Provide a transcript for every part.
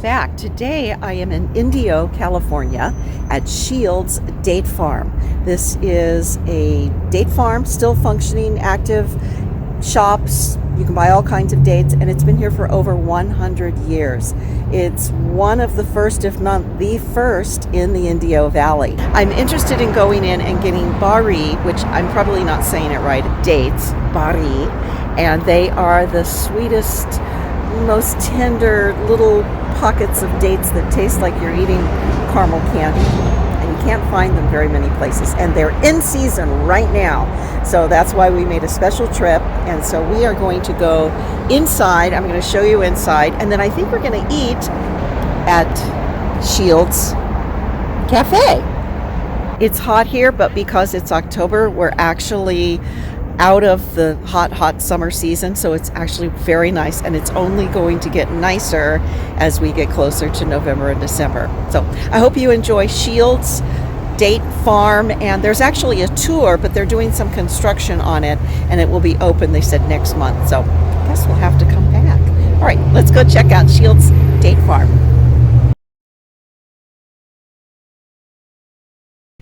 back. Today I am in Indio, California at Shields Date Farm. This is a date farm, still functioning, active shops. You can buy all kinds of dates, and it's been here for over 100 years. It's one of the first, if not the first, in the Indio Valley. I'm interested in going in and getting bari, which I'm probably not saying it right, dates, bari, and they are the sweetest, most tender little pockets of dates that taste like you're eating caramel candy. And you can't find them very many places. And they're in season right now. So that's why we made a special trip. And so we are going to go inside. I'm going to show you inside. And then I think we're going to eat at Shields Cafe. It's hot here, but because it's October, we're actually out of the hot summer season, so it's actually very nice, and it's only going to get nicer as we get closer to November and December. So I hope you enjoy Shields Date Farm, and there's actually a tour, but they're doing some construction on it, and it will be open, they said, next month. So I guess we'll have to come back. All right, let's go check out Shields Date Farm.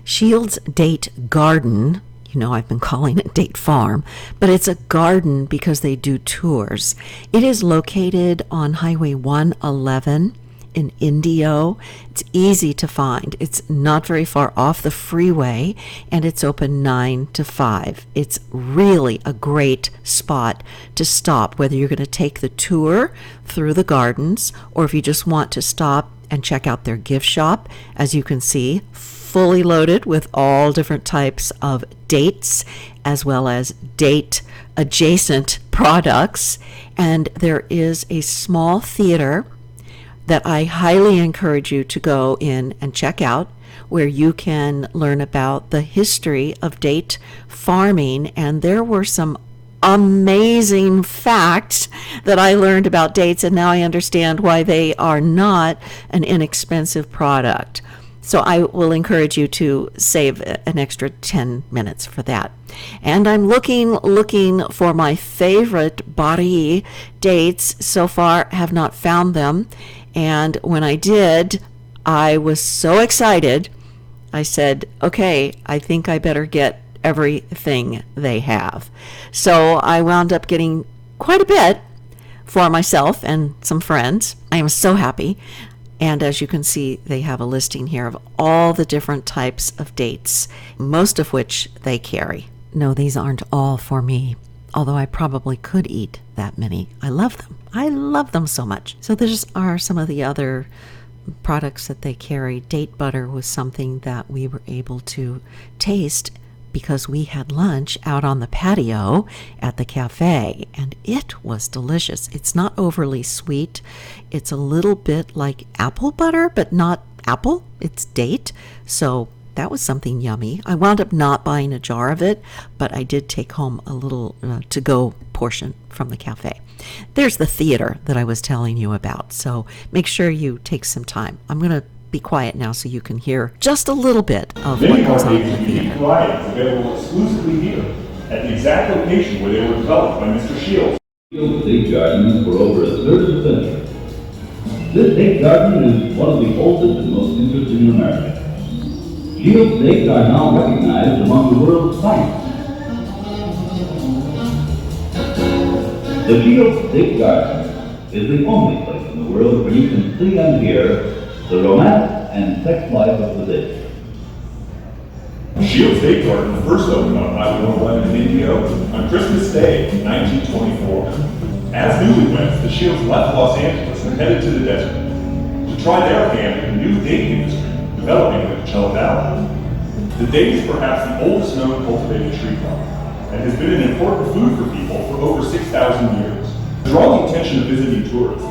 Shields Date Garden. You know, I've been calling it Date Farm, but it's a garden because they do tours. It is located on Highway 111 in Indio. It's easy to find. It's not very far off the freeway, and it's open 9 to 5. It's really a great spot to stop, whether you're going to take the tour through the gardens or if you just want to stop and check out their gift shop. As you can see, fully loaded with all different types of dates as well as date adjacent products. And there is a small theater that I highly encourage you to go in and check out, where you can learn about the history of date farming. And there were some amazing facts that I learned about dates, and now I understand why they are not an inexpensive product. So I will encourage you to save an extra 10 minutes for that. And I'm looking for my favorite bari dates. So far, have not found them. And when I did, I was so excited. I said, okay, I think I better get everything they have. So I wound up getting quite a bit for myself and some friends. I am so happy. And as you can see, they have a listing here of all the different types of dates, most of which they carry. No, these aren't all for me, although I probably could eat that many. I love them. I love them so much. So these are some of the other products that they carry. Date butter was something that we were able to taste because we had lunch out on the patio at the cafe, and it was delicious. It's not overly sweet. It's a little bit like apple butter, but not apple. It's date. So that was something yummy. I wound up not buying a jar of it, but I did take home a little to-go portion from the cafe. There's the theater that I was telling you about, so make sure you take some time. I'm going to be quiet now so you can hear just a little bit of what goes on in the theater. Varieties available exclusively here at the exact location where they were developed by Mr. Shields. Shields Date Garden for over a third of a century. This date garden is one of the oldest and most interesting in America. Shields dates are now recognized among the world's finest. The Shields Date Garden is the only place in the world where you can see and hear the romance and sex life of the day. Shields Date Garden first opened on Highway 111 in Indio on Christmas Day, 1924. As newlyweds, the Shields left Los Angeles and headed to the desert to try their hand in the new date industry developing in the Coachella Valley. The date is perhaps the oldest known cultivated tree crop and has been an important food for people for over 6,000 years. To draw the attention of visiting tourists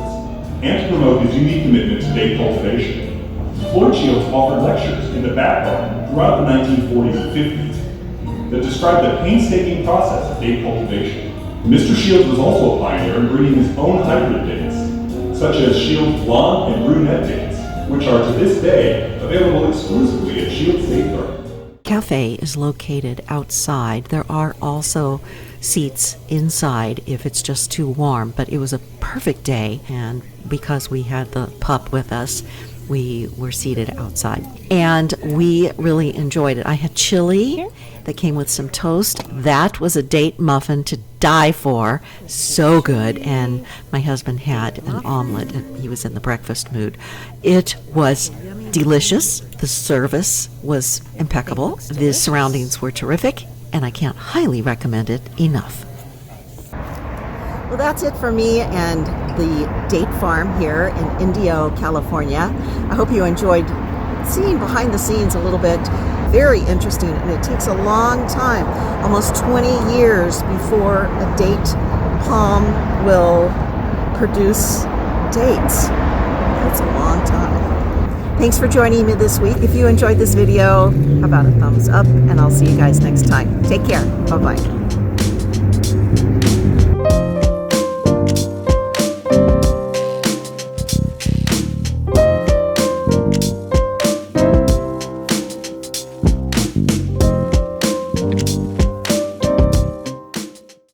and to promote his unique commitment to date cultivation, Floyd Shields offered lectures in the back garden throughout the 1940s and 50s that described the painstaking process of date cultivation. Mr. Shields was also a pioneer in breeding his own hybrid dates, such as Shields blonde and brunette dates, which are to this day available exclusively at Shields Date Garden. Cafe is located outside. There are also seats inside if it's just too warm, but it was a perfect day, and because we had the pup with us, we were seated outside, and we really enjoyed it. I had chili that came with some toast. That was a date muffin to die for. So good. And my husband had an omelet, and he was in the breakfast mood. It was delicious. The service was impeccable. The surroundings were terrific, and I can't highly recommend it enough. Well, that's it for me and the date farm here in Indio, California. I hope you enjoyed seeing behind the scenes a little bit. Very interesting, and it takes a long time, almost 20 years before a date palm will produce dates. That's a long time. Thanks for joining me this week. If you enjoyed this video, how about a thumbs up, and I'll see you guys next time. Take care. Bye-bye.